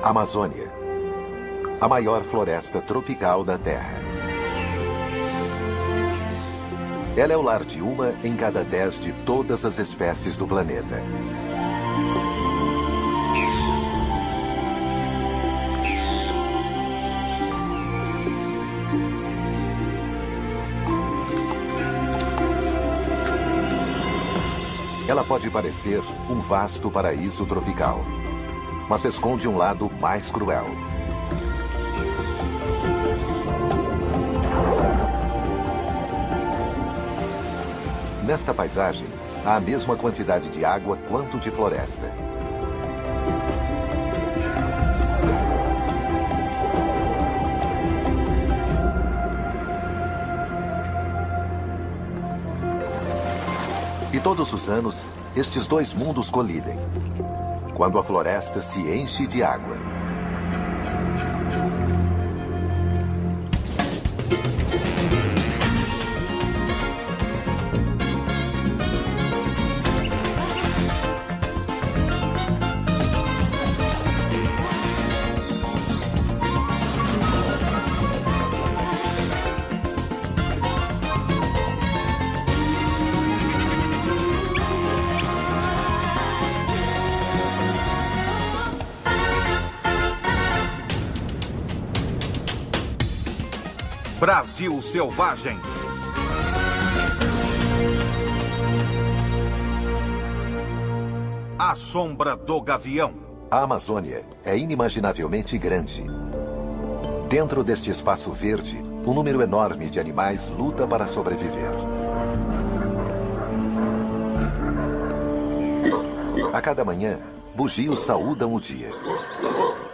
Amazônia, a maior floresta tropical da Terra. Ela é o lar de uma em cada 10 de todas as espécies do planeta. Ela pode parecer um vasto paraíso tropical, mas esconde um lado mais cruel. Nesta paisagem, há a mesma quantidade de água quanto de floresta. E todos os anos, estes dois mundos colidem, quando a floresta se enche de água. Brasil Selvagem. A Sombra do Gavião. A Amazônia é inimaginavelmente grande. Dentro deste espaço verde, um número enorme de animais luta para sobreviver. A cada manhã, bugios saúdam o dia.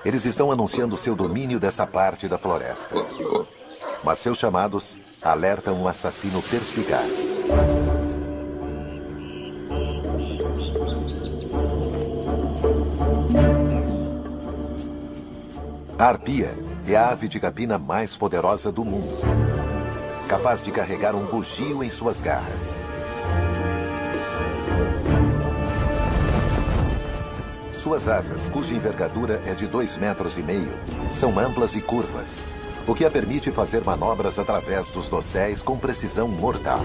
Eles estão anunciando seu domínio dessa parte da floresta. Mas seus chamados alertam um assassino perspicaz. A arpia é a ave de capina mais poderosa do mundo, capaz de carregar um bugio em suas garras. Suas asas, cuja envergadura é de 2,5 metros, são amplas e curvas, o que a permite fazer manobras através dos dosséis com precisão mortal.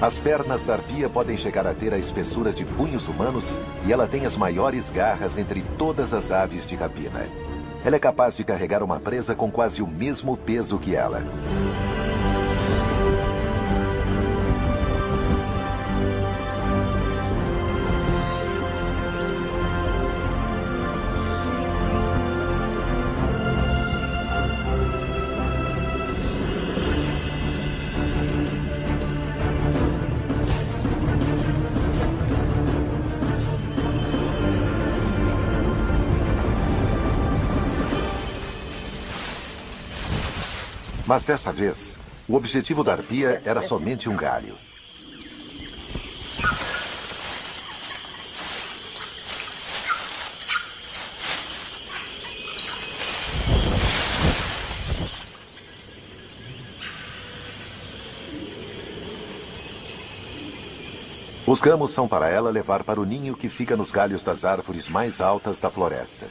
As pernas da arpia podem chegar a ter a espessura de punhos humanos e ela tem as maiores garras entre todas as aves de rapina. Ela é capaz de carregar uma presa com quase o mesmo peso que ela. Mas dessa vez, o objetivo da arpia era somente um galho. Os gamos são para ela levar para o ninho que fica nos galhos das árvores mais altas da floresta.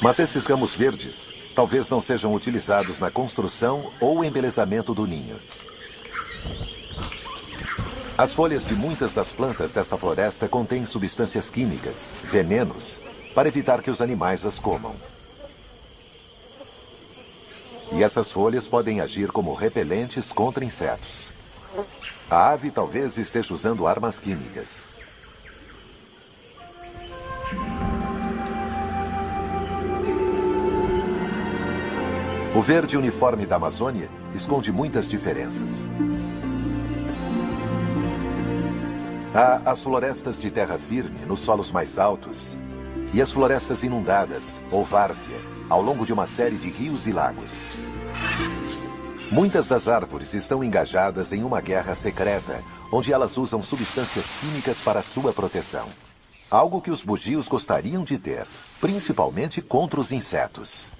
Mas esses ramos verdes talvez não sejam utilizados na construção ou embelezamento do ninho. As folhas de muitas das plantas desta floresta contêm substâncias químicas, venenos, para evitar que os animais as comam. E essas folhas podem agir como repelentes contra insetos. A ave talvez esteja usando armas químicas. O verde uniforme da Amazônia esconde muitas diferenças. Há as florestas de terra firme nos solos mais altos e as florestas inundadas, ou várzea, ao longo de uma série de rios e lagos. Muitas das árvores estão engajadas em uma guerra secreta, onde elas usam substâncias químicas para sua proteção. Algo que os bugios gostariam de ter, principalmente contra os insetos.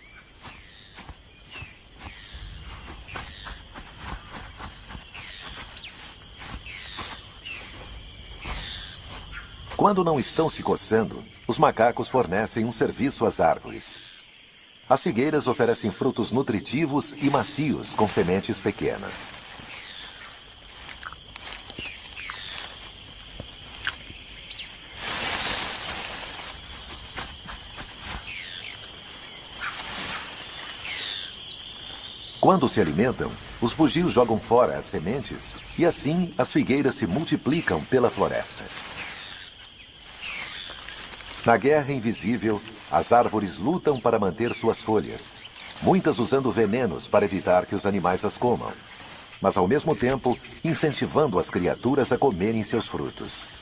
Quando não estão se coçando, os macacos fornecem um serviço às árvores. As figueiras oferecem frutos nutritivos e macios com sementes pequenas. Quando se alimentam, os bugios jogam fora as sementes e assim as figueiras se multiplicam pela floresta. Na guerra invisível, as árvores lutam para manter suas folhas, muitas usando venenos para evitar que os animais as comam, mas ao mesmo tempo incentivando as criaturas a comerem seus frutos.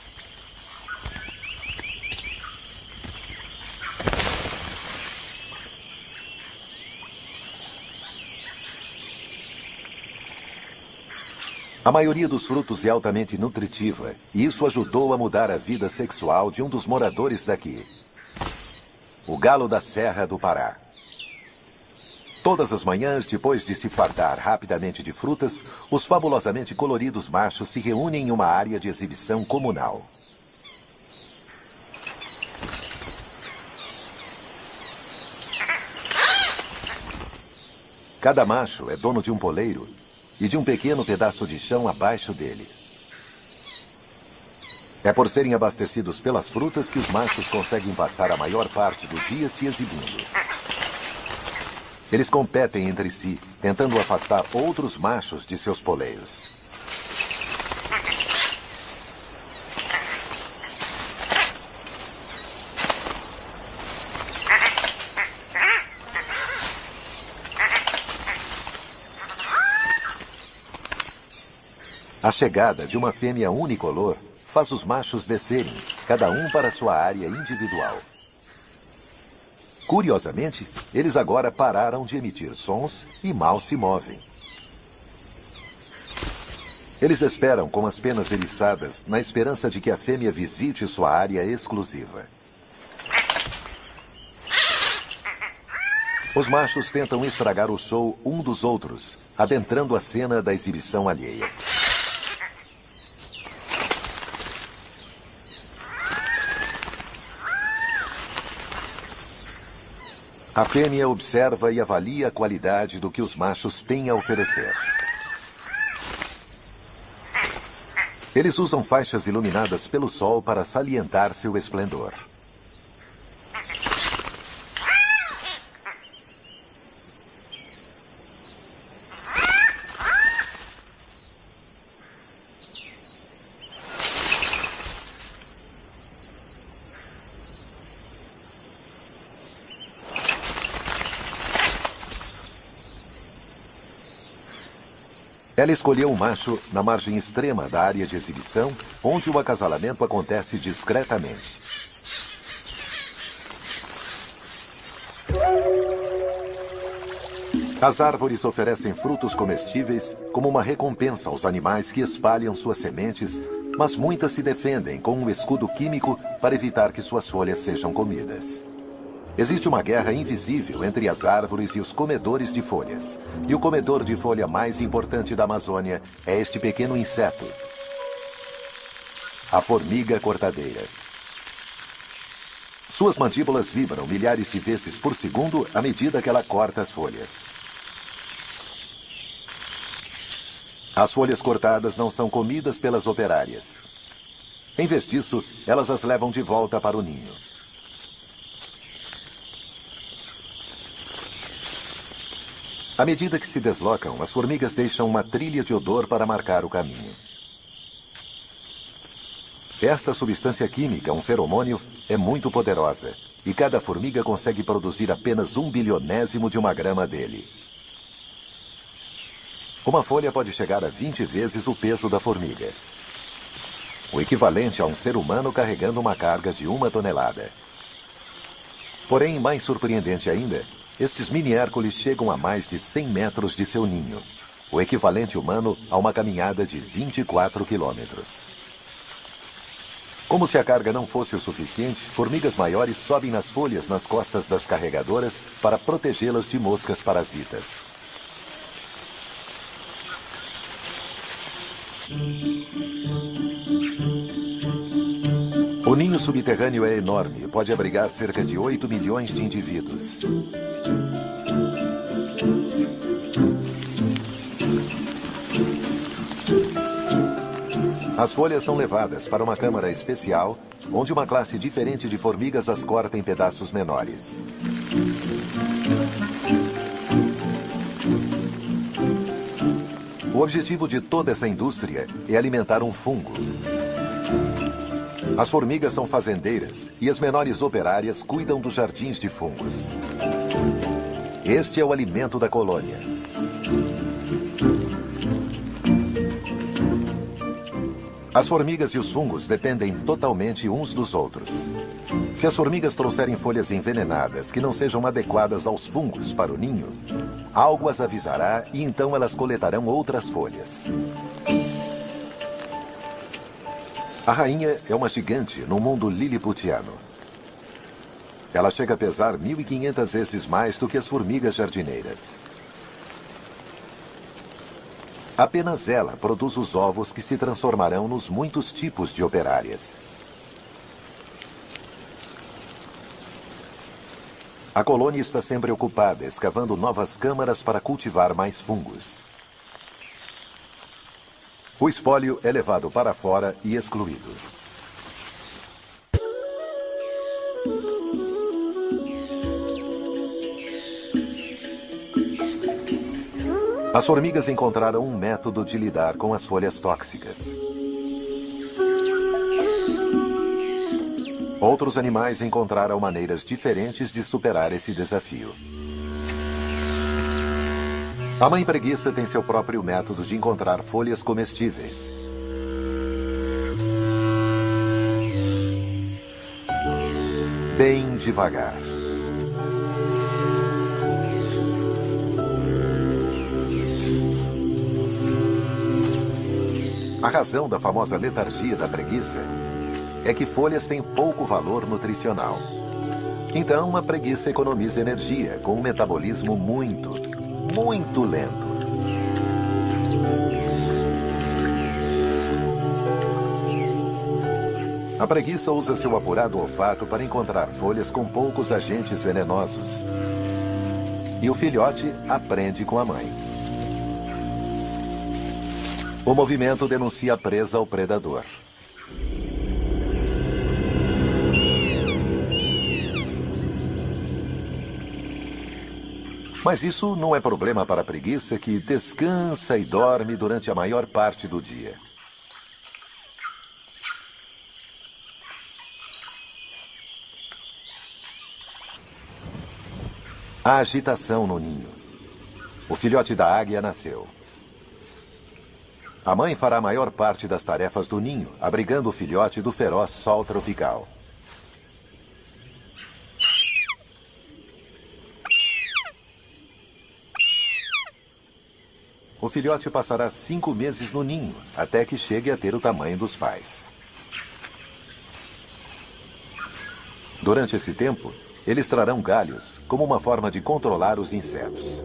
A maioria dos frutos é altamente nutritiva, e isso ajudou a mudar a vida sexual de um dos moradores daqui, o galo da Serra do Pará. Todas as manhãs, depois de se fartar rapidamente de frutas, os fabulosamente coloridos machos se reúnem em uma área de exibição comunal. Cada macho é dono de um poleiro e de um pequeno pedaço de chão abaixo dele. É por serem abastecidos pelas frutas que os machos conseguem passar a maior parte do dia se exibindo. Eles competem entre si, tentando afastar outros machos de seus poleiros. A chegada de uma fêmea unicolor faz os machos descerem, cada um para sua área individual. Curiosamente, eles agora pararam de emitir sons e mal se movem. Eles esperam com as penas eriçadas, na esperança de que a fêmea visite sua área exclusiva. Os machos tentam estragar o show um dos outros, adentrando a cena da exibição alheia. A fêmea observa e avalia a qualidade do que os machos têm a oferecer. Eles usam faixas iluminadas pelo sol para salientar seu esplendor. Ela escolheu um macho na margem extrema da área de exibição, onde o acasalamento acontece discretamente. As árvores oferecem frutos comestíveis como uma recompensa aos animais que espalham suas sementes, mas muitas se defendem com um escudo químico para evitar que suas folhas sejam comidas. Existe uma guerra invisível entre as árvores e os comedores de folhas. E o comedor de folha mais importante da Amazônia é este pequeno inseto, a formiga cortadeira. Suas mandíbulas vibram milhares de vezes por segundo à medida que ela corta as folhas. As folhas cortadas não são comidas pelas operárias. Em vez disso, elas as levam de volta para o ninho. À medida que se deslocam, as formigas deixam uma trilha de odor para marcar o caminho. Esta substância química, um feromônio, é muito poderosa, e cada formiga consegue produzir apenas 1/bilionésimo de uma grama dele. Uma folha pode chegar a 20 vezes o peso da formiga, o equivalente a um ser humano carregando uma carga de 1 tonelada. Porém, mais surpreendente ainda, estes mini-hércules chegam a mais de 100 metros de seu ninho, o equivalente humano a uma caminhada de 24 quilômetros. Como se a carga não fosse o suficiente, formigas maiores sobem nas folhas nas costas das carregadoras para protegê-las de moscas parasitas. O ninho subterrâneo é enorme e pode abrigar cerca de 8 milhões de indivíduos. As folhas são levadas para uma câmara especial, onde uma classe diferente de formigas as corta em pedaços menores. O objetivo de toda essa indústria é alimentar um fungo. As formigas são fazendeiras e as menores operárias cuidam dos jardins de fungos. Este é o alimento da colônia. As formigas e os fungos dependem totalmente uns dos outros. Se as formigas trouxerem folhas envenenadas que não sejam adequadas aos fungos para o ninho, algo as avisará e então elas coletarão outras folhas. A rainha é uma gigante no mundo liliputiano. Ela chega a pesar 1.500 vezes mais do que as formigas jardineiras. Apenas ela produz os ovos que se transformarão nos muitos tipos de operárias. A colônia está sempre ocupada, escavando novas câmaras para cultivar mais fungos. O espólio é levado para fora e excluído. As formigas encontraram um método de lidar com as folhas tóxicas. Outros animais encontraram maneiras diferentes de superar esse desafio. A mãe preguiça tem seu próprio método de encontrar folhas comestíveis. Bem devagar. A razão da famosa letargia da preguiça é que folhas têm pouco valor nutricional. Então, a preguiça economiza energia com um metabolismo muito lento. A preguiça usa seu apurado olfato para encontrar folhas com poucos agentes venenosos. E o filhote aprende com a mãe. O movimento denuncia a presa ao predador. Mas isso não é problema para a preguiça, que descansa e dorme durante a maior parte do dia. A agitação no ninho. O filhote da águia nasceu. A mãe fará a maior parte das tarefas do ninho, abrigando o filhote do feroz sol tropical. O filhote passará 5 meses no ninho, até que chegue a ter o tamanho dos pais. Durante esse tempo, eles trarão galhos como uma forma de controlar os insetos.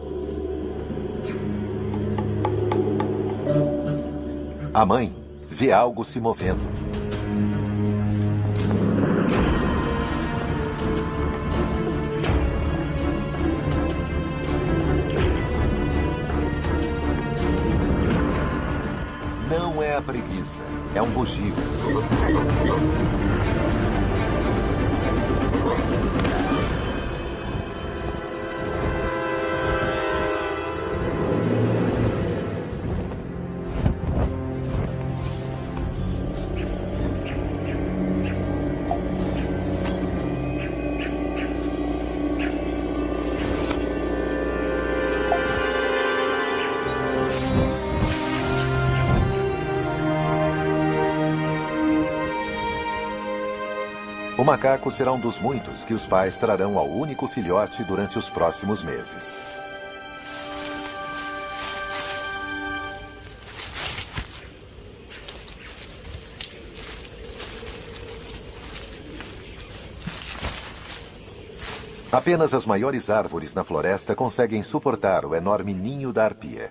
A mãe vê algo se movendo. Não é a preguiça, é um bugio. O macaco será um dos muitos que os pais trarão ao único filhote durante os próximos meses. Apenas as maiores árvores na floresta conseguem suportar o enorme ninho da arpia.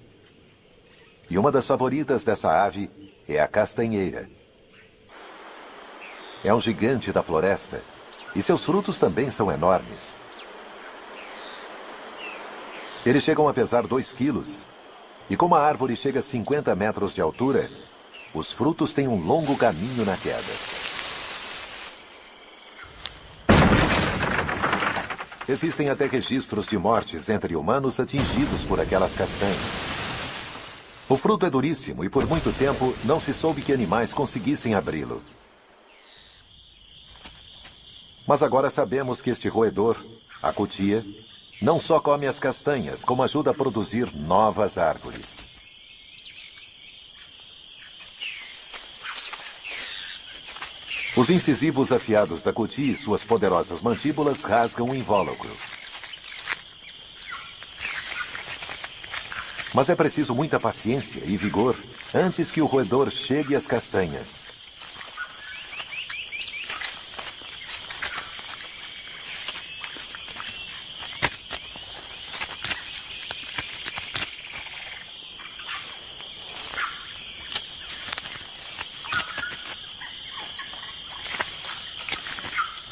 E uma das favoritas dessa ave é a castanheira. é um gigante da floresta e seus frutos também são enormes. Eles chegam a pesar 2 quilos e como a árvore chega a 50 metros de altura, os frutos têm um longo caminho na queda. Existem até registros de mortes entre humanos atingidos por aquelas castanhas. O fruto é duríssimo e por muito tempo não se soube que animais conseguissem abri-lo. Mas agora sabemos que este roedor, a cutia, não só come as castanhas, como ajuda a produzir novas árvores. Os incisivos afiados da cutia e suas poderosas mandíbulas rasgam o invólucro. Mas é preciso muita paciência e vigor antes que o roedor chegue às castanhas.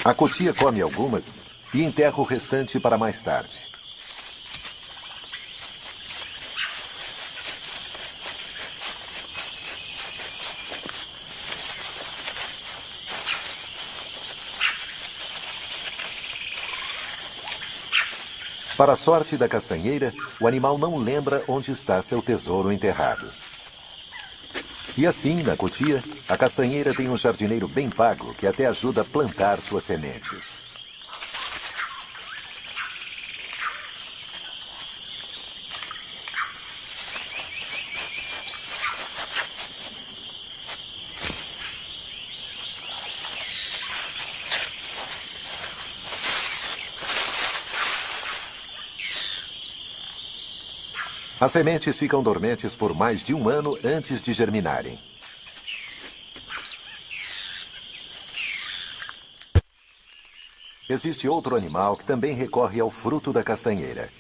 A cutia come algumas e enterra o restante para mais tarde. Para a sorte da castanheira, o animal não lembra onde está seu tesouro enterrado. E assim, na cutia, a castanheira tem um jardineiro bem pago que até ajuda a plantar suas sementes. As sementes ficam dormentes por mais de 1 ano antes de germinarem. Existe outro animal que também recorre ao fruto da castanheira.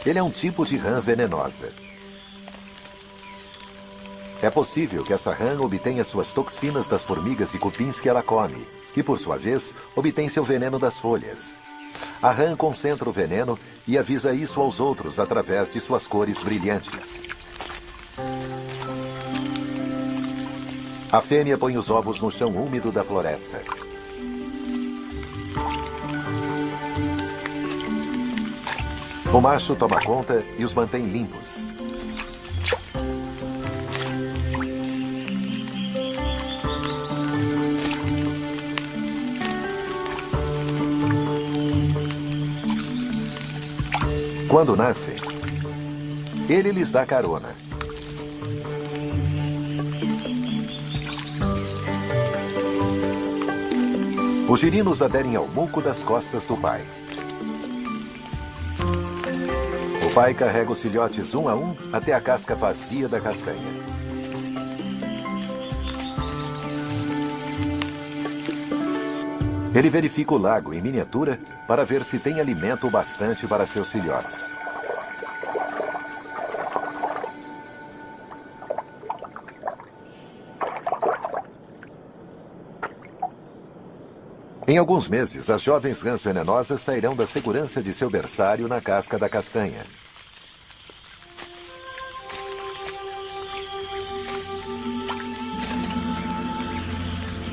Ele é um tipo de rã venenosa. É possível que essa rã obtenha suas toxinas das formigas e cupins que ela come, que por sua vez obtém seu veneno das folhas. A rã concentra o veneno e avisa isso aos outros através de suas cores brilhantes. A fêmea põe os ovos no chão úmido da floresta. O macho toma conta e os mantém limpos. Quando nascem, ele lhes dá carona. Os girinos aderem ao muco das costas do pai. O pai carrega os filhotes um a um até a casca vazia da castanha. Ele verifica o lago em miniatura para ver se tem alimento bastante para seus filhotes. Em alguns meses, as jovens rãs venenosas sairão da segurança de seu berçário na casca da castanha.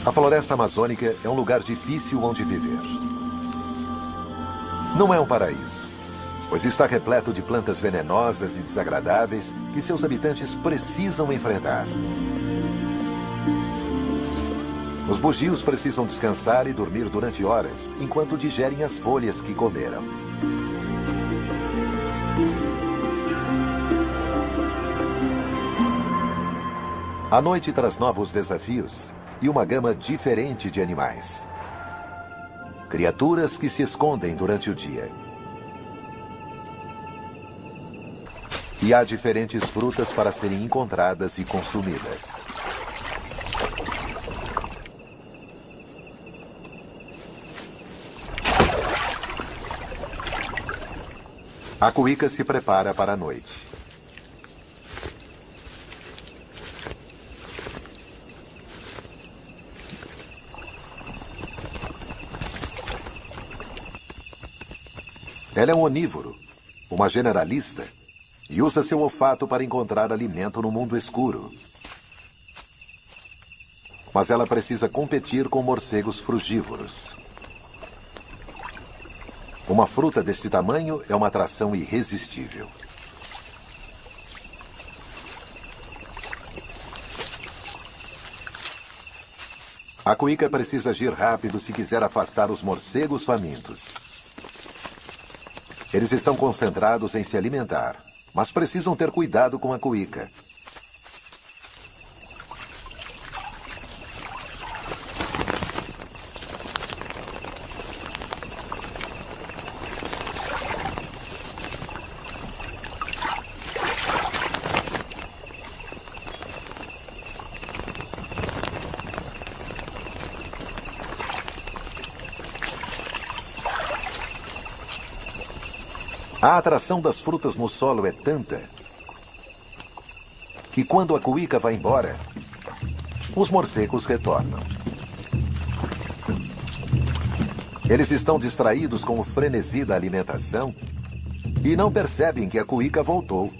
A floresta amazônica é um lugar difícil onde viver. Não é um paraíso, pois está repleto de plantas venenosas e desagradáveis que seus habitantes precisam enfrentar. Os bugios precisam descansar e dormir durante horas, enquanto digerem as folhas que comeram. A noite traz novos desafios e uma gama diferente de animais. Criaturas que se escondem durante o dia. E há diferentes frutas para serem encontradas e consumidas. A cuíca se prepara para a noite. Ela é um onívoro, uma generalista, e usa seu olfato para encontrar alimento no mundo escuro. Mas ela precisa competir com morcegos frugívoros. Uma fruta deste tamanho é uma atração irresistível. A cuíca precisa agir rápido se quiser afastar os morcegos famintos. Eles estão concentrados em se alimentar, mas precisam ter cuidado com a cuíca. A atração das frutas no solo é tanta que quando a cuíca vai embora, os morcegos retornam. Eles estão distraídos com o frenesi da alimentação e não percebem que a cuíca voltou.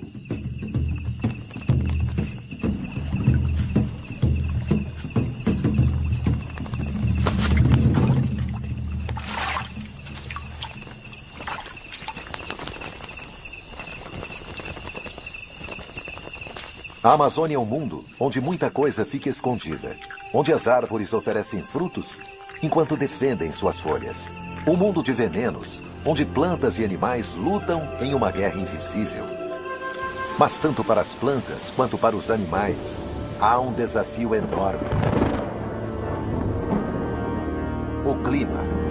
A Amazônia é um mundo onde muita coisa fica escondida, onde as árvores oferecem frutos enquanto defendem suas folhas. Um mundo de venenos, onde plantas e animais lutam em uma guerra invisível. Mas tanto para as plantas quanto para os animais, há um desafio enorme. O clima.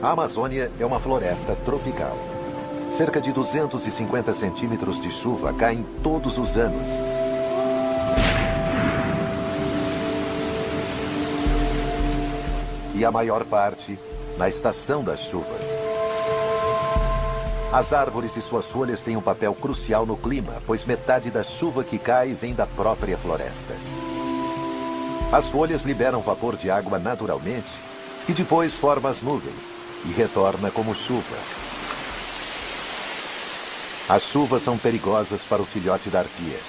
A Amazônia é uma floresta tropical. Cerca de 250 centímetros de chuva caem todos os anos. E a maior parte na estação das chuvas. As árvores e suas folhas têm um papel crucial no clima, pois metade da chuva que cai vem da própria floresta. As folhas liberam vapor de água naturalmente e depois formam as nuvens e retorna como chuva. As chuvas são perigosas para o filhote da arpia.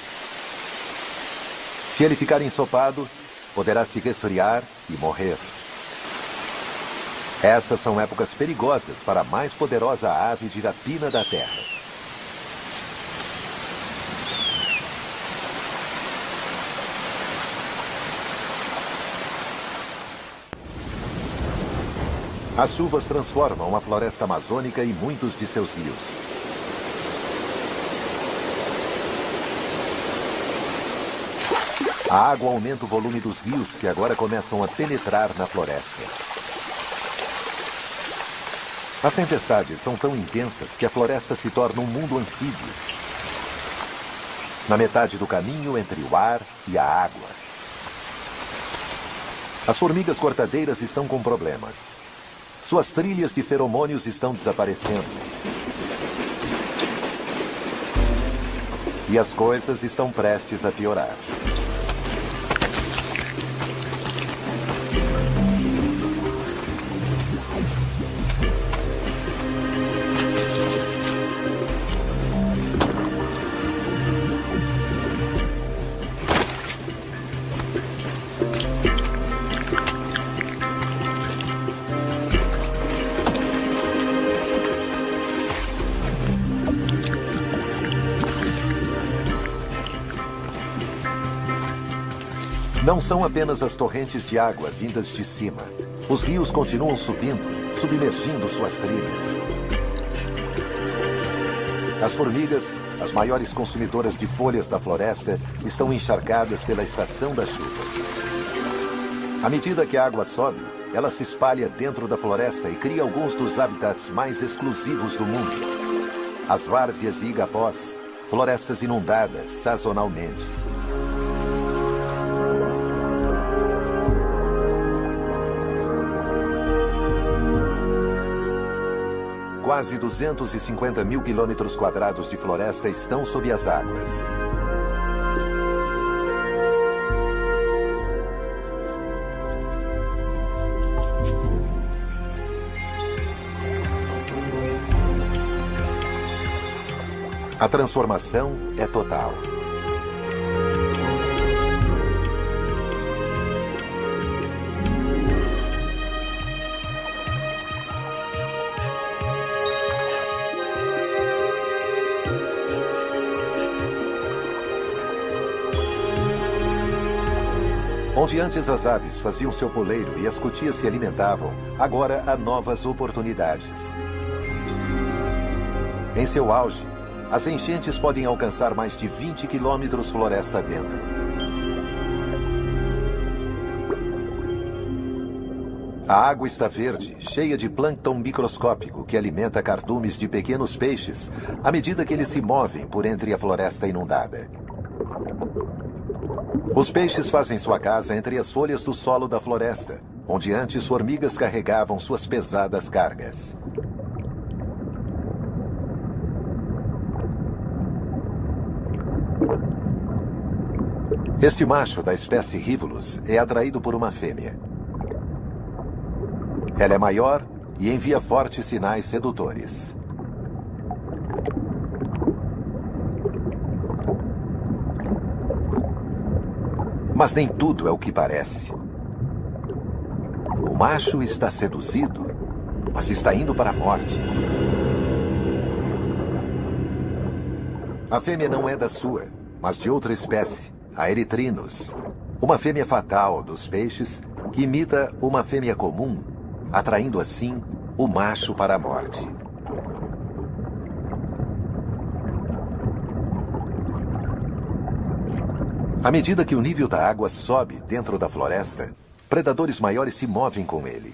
Se ele ficar ensopado, poderá se resfriar e morrer. Essas são épocas perigosas para a mais poderosa ave de rapina da Terra. As chuvas transformam a floresta amazônica e muitos de seus rios. A água aumenta o volume dos rios que agora começam a penetrar na floresta. As tempestades são tão intensas que a floresta se torna um mundo anfíbio. Na metade do caminho entre o ar e a água. As formigas cortadeiras estão com problemas. Suas trilhas de feromônios estão desaparecendo. E as coisas estão prestes a piorar. Não são apenas as torrentes de água vindas de cima. Os rios continuam subindo, submergindo suas trilhas. As formigas, as maiores consumidoras de folhas da floresta, estão encharcadas pela estação das chuvas. À medida que a água sobe, ela se espalha dentro da floresta e cria alguns dos habitats mais exclusivos do mundo. As várzeas e igapós, florestas inundadas sazonalmente. Quase 250 mil quilômetros quadrados de floresta estão sob as águas. A transformação é total. Onde antes as aves faziam seu poleiro e as cutias se alimentavam, agora há novas oportunidades. Em seu auge, as enchentes podem alcançar mais de 20 quilômetros floresta dentro. A água está verde, cheia de plâncton microscópico que alimenta cardumes de pequenos peixes à medida que eles se movem por entre a floresta inundada. Os peixes fazem sua casa entre as folhas do solo da floresta, onde antes formigas carregavam suas pesadas cargas. Este macho da espécie Rivulus é atraído por uma fêmea. Ela é maior e envia fortes sinais sedutores. Mas nem tudo é o que parece. O macho está seduzido, mas está indo para a morte. A fêmea não é da sua, mas de outra espécie, a Erythrinus, uma fêmea fatal dos peixes que imita uma fêmea comum, atraindo assim o macho para a morte. À medida que o nível da água sobe dentro da floresta, predadores maiores se movem com ele.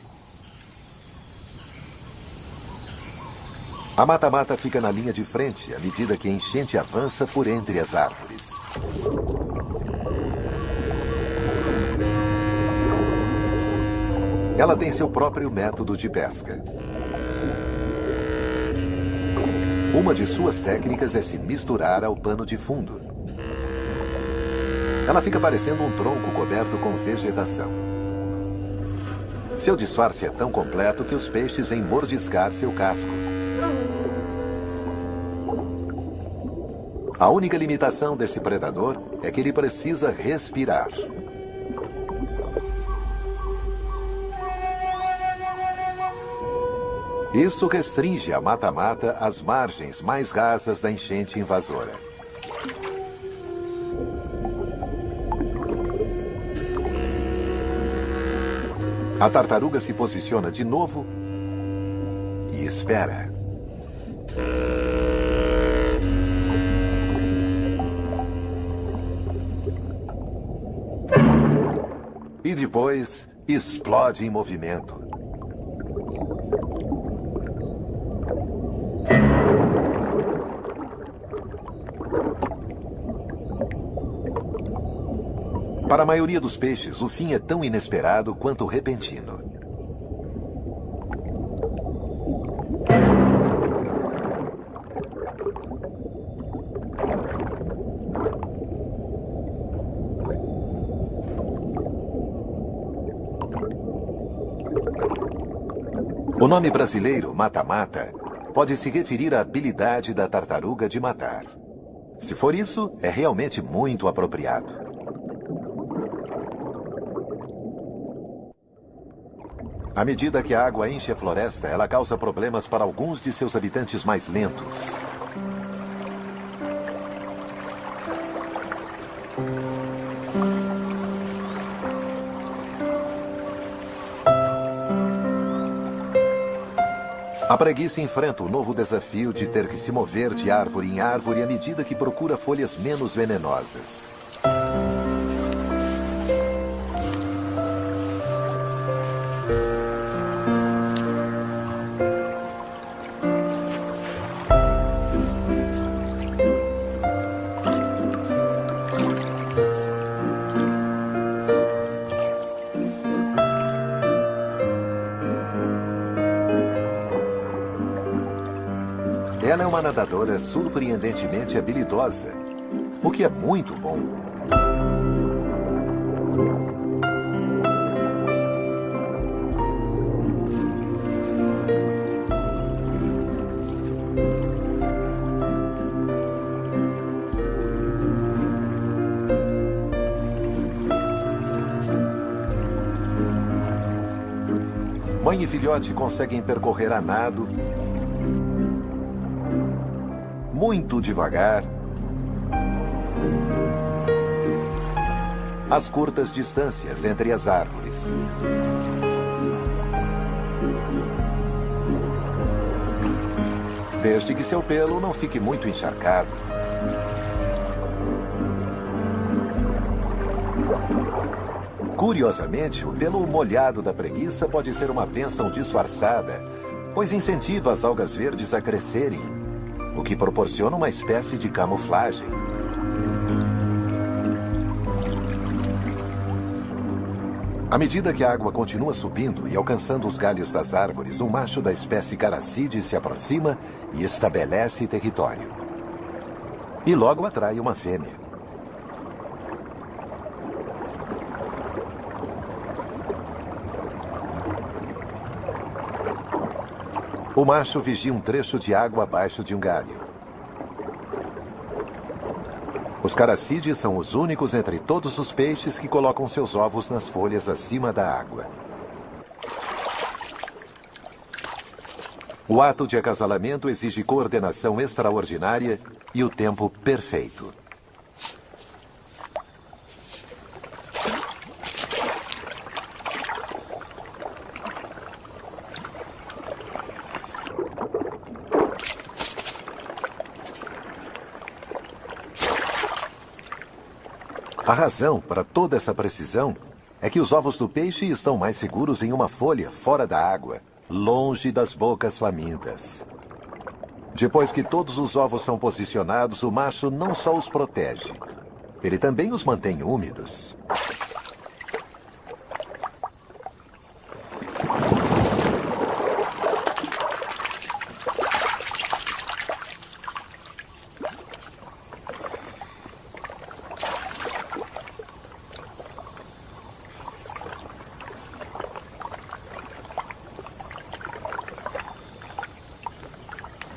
A mata-mata fica na linha de frente à medida que a enchente avança por entre as árvores. Ela tem seu próprio método de pesca. Uma de suas técnicas é se misturar ao pano de fundo. Ela fica parecendo um tronco coberto com vegetação. Seu disfarce é tão completo que os peixes vêm mordiscar seu casco. A única limitação desse predador é que ele precisa respirar. Isso restringe a mata-mata às margens mais rasas da enchente invasora. A tartaruga se posiciona de novo e espera. E depois explode em movimento. Para a maioria dos peixes, o fim é tão inesperado quanto repentino. O nome brasileiro, mata-mata, pode se referir à habilidade da tartaruga de matar. Se for isso, é realmente muito apropriado. À medida que a água enche a floresta, ela causa problemas para alguns de seus habitantes mais lentos. A preguiça enfrenta o novo desafio de ter que se mover de árvore em árvore à medida que procura folhas menos venenosas. Ela é uma nadadora surpreendentemente habilidosa, o que é muito bom. Mãe e filhote conseguem percorrer a nado, muito devagar, as curtas distâncias entre as árvores. Desde que seu pelo não fique muito encharcado. Curiosamente, o pelo molhado da preguiça pode ser uma bênção disfarçada, pois incentiva as algas verdes a crescerem, o que proporciona uma espécie de camuflagem. À medida que a água continua subindo e alcançando os galhos das árvores, um macho da espécie Caracide se aproxima e estabelece território. E logo atrai uma fêmea. O macho vigia um trecho de água abaixo de um galho. Os caracídeos são os únicos entre todos os peixes que colocam seus ovos nas folhas acima da água. O ato de acasalamento exige coordenação extraordinária e o tempo perfeito. A razão para toda essa precisão é que os ovos do peixe estão mais seguros em uma folha fora da água, longe das bocas famintas. Depois que todos os ovos são posicionados, o macho não só os protege, ele também os mantém úmidos.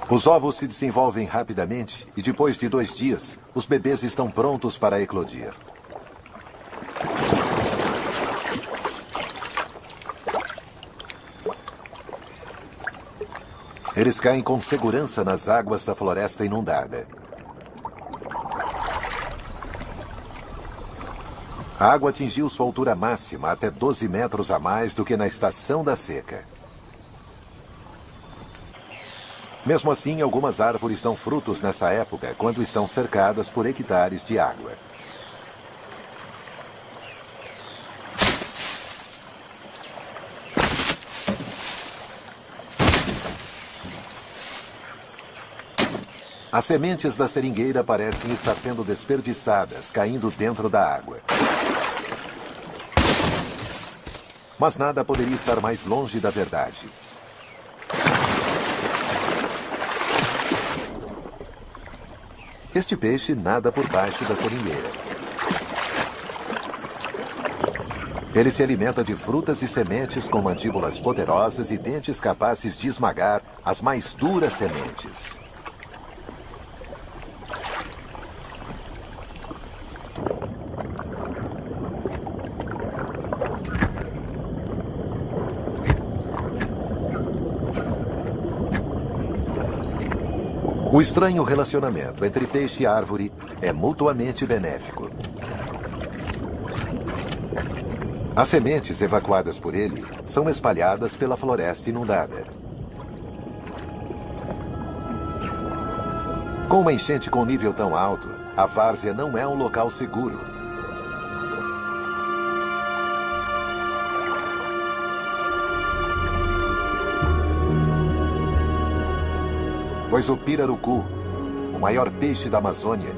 Os ovos se desenvolvem rapidamente e depois de 2 dias, os bebês estão prontos para eclodir. Eles caem com segurança nas águas da floresta inundada. A água atingiu sua altura máxima, até 12 metros a mais do que na estação da seca. Mesmo assim, algumas árvores dão frutos nessa época, quando estão cercadas por hectares de água. As sementes da seringueira parecem estar sendo desperdiçadas, caindo dentro da água. Mas nada poderia estar mais longe da verdade. Este peixe nada por baixo da seringueira. Ele se alimenta de frutas e sementes com mandíbulas poderosas e dentes capazes de esmagar as mais duras sementes. O estranho relacionamento entre peixe e árvore é mutuamente benéfico. As sementes evacuadas por ele são espalhadas pela floresta inundada. Com uma enchente com nível tão alto, a várzea não é um local seguro. Pois o pirarucu, o maior peixe da Amazônia,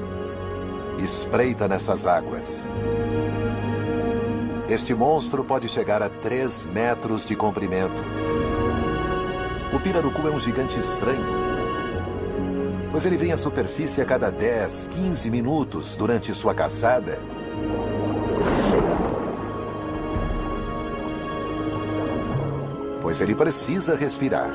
espreita nessas águas. Este monstro pode chegar a 3 metros de comprimento. O pirarucu é um gigante estranho, pois ele vem à superfície a cada 10, 15 minutos durante sua caçada. Pois ele precisa respirar.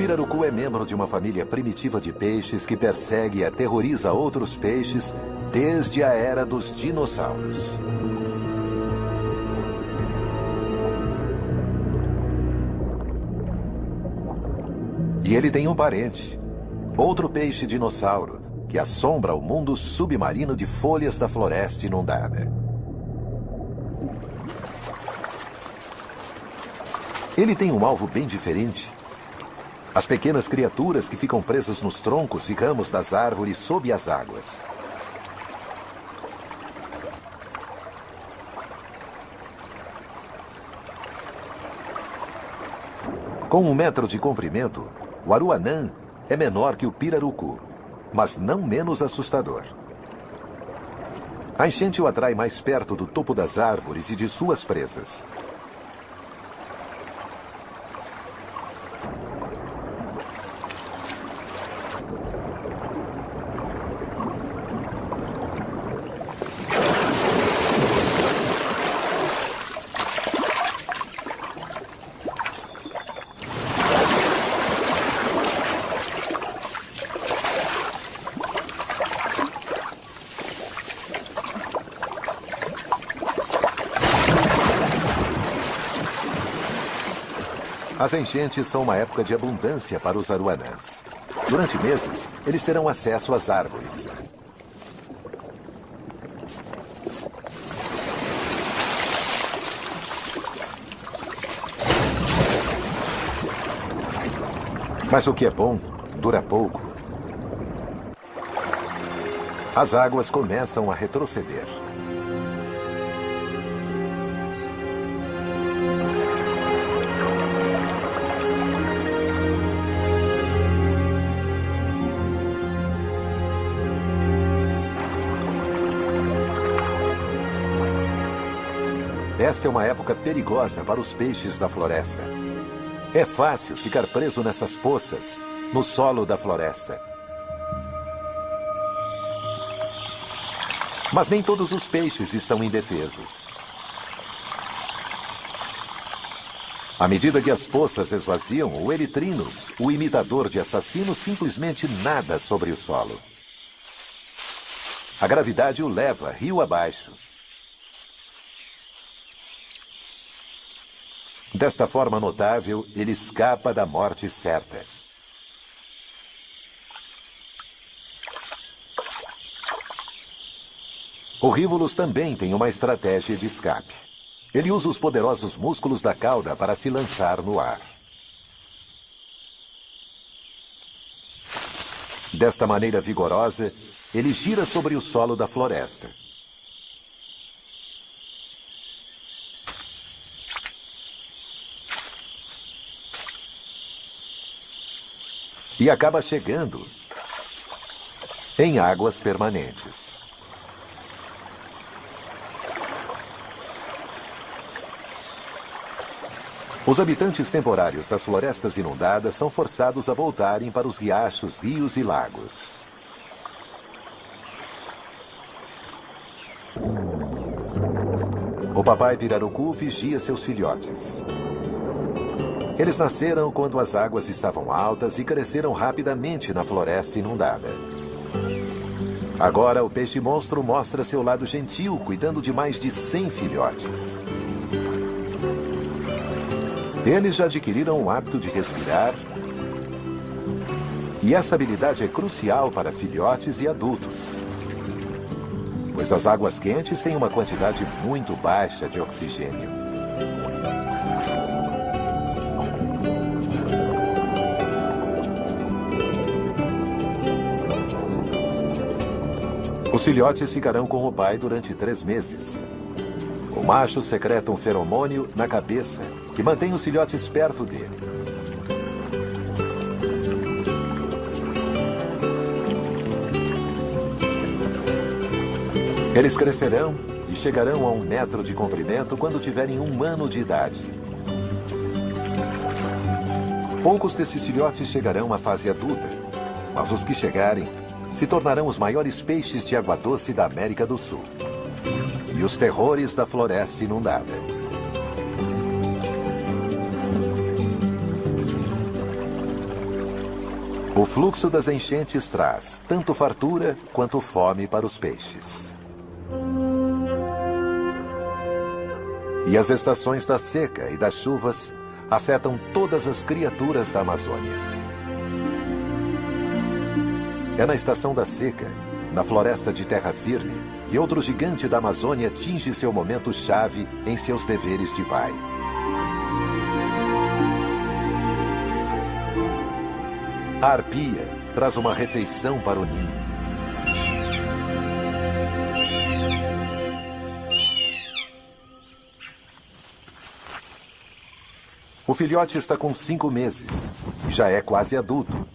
pirarucu é membro de uma família primitiva de peixes que persegue e aterroriza outros peixes desde a era dos dinossauros. E ele tem um parente, outro peixe dinossauro, que assombra o mundo submarino de folhas da floresta inundada. Ele tem um alvo bem diferente. As pequenas criaturas que ficam presas nos troncos e ramos das árvores sob as águas. Com 1 metro de comprimento, o aruanã é menor que o pirarucu, mas não menos assustador. A enchente o atrai mais perto do topo das árvores e de suas presas. As enchentes são uma época de abundância para os aruanãs. Durante meses, eles terão acesso às árvores. Mas o que é bom, dura pouco. As águas começam a retroceder. Esta é uma época perigosa para os peixes da floresta. É fácil ficar preso nessas poças, no solo da floresta. Mas nem todos os peixes estão indefesos. À medida que as poças esvaziam, o Erythrinus, o imitador de assassinos, simplesmente nada sobre o solo. A gravidade o leva rio abaixo. Desta forma notável, ele escapa da morte certa. O Rivulus também tem uma estratégia de escape. Ele usa os poderosos músculos da cauda para se lançar no ar. Desta maneira vigorosa, ele gira sobre o solo da floresta. E acaba chegando em águas permanentes. Os habitantes temporários das florestas inundadas são forçados a voltarem para os riachos, rios e lagos. O papai pirarucu vigia seus filhotes. Eles nasceram quando as águas estavam altas e cresceram rapidamente na floresta inundada. Agora, o peixe-monstro mostra seu lado gentil, cuidando de mais de 100 filhotes. Eles já adquiriram o hábito de respirar, e essa habilidade é crucial para filhotes e adultos, pois as águas quentes têm uma quantidade muito baixa de oxigênio. Os filhotes ficarão com o pai durante 3 meses. O macho secreta um feromônio na cabeça que mantém os filhotes perto dele. Eles crescerão e chegarão a 1 metro de comprimento quando tiverem 1 ano de idade. Poucos desses filhotes chegarão à fase adulta, mas os que chegarem se tornarão os maiores peixes de água doce da América do Sul. E os terrores da floresta inundada. O fluxo das enchentes traz tanto fartura quanto fome para os peixes. E as estações da seca e das chuvas afetam todas as criaturas da Amazônia. É na estação da seca, na floresta de terra firme, que outro gigante da Amazônia atinge seu momento-chave em seus deveres de pai. A arpia traz uma refeição para o ninho. O filhote está com 5 meses e já é quase adulto.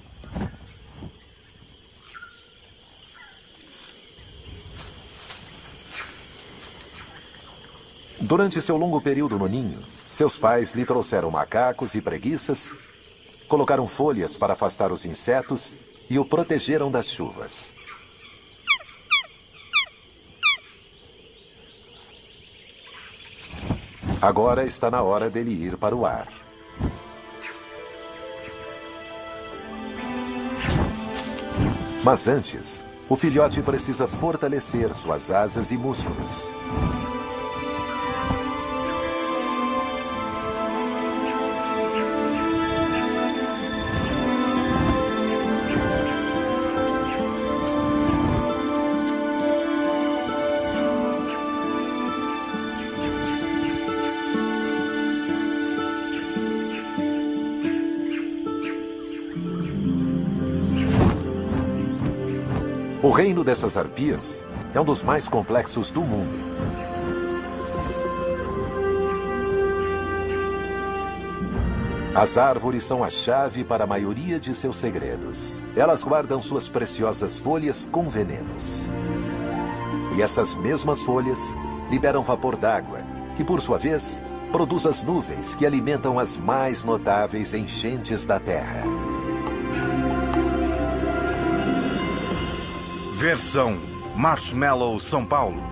Durante seu longo período no ninho, seus pais lhe trouxeram macacos e preguiças, colocaram folhas para afastar os insetos e o protegeram das chuvas. Agora está na hora dele ir para o ar. Mas antes, o filhote precisa fortalecer suas asas e músculos. O reino dessas arpias é um dos mais complexos do mundo. As árvores são a chave para a maioria de seus segredos. Elas guardam suas preciosas folhas com venenos. E essas mesmas folhas liberam vapor d'água, que por sua vez produz as nuvens que alimentam as mais notáveis enchentes da Terra. Versão Marshmallow São Paulo.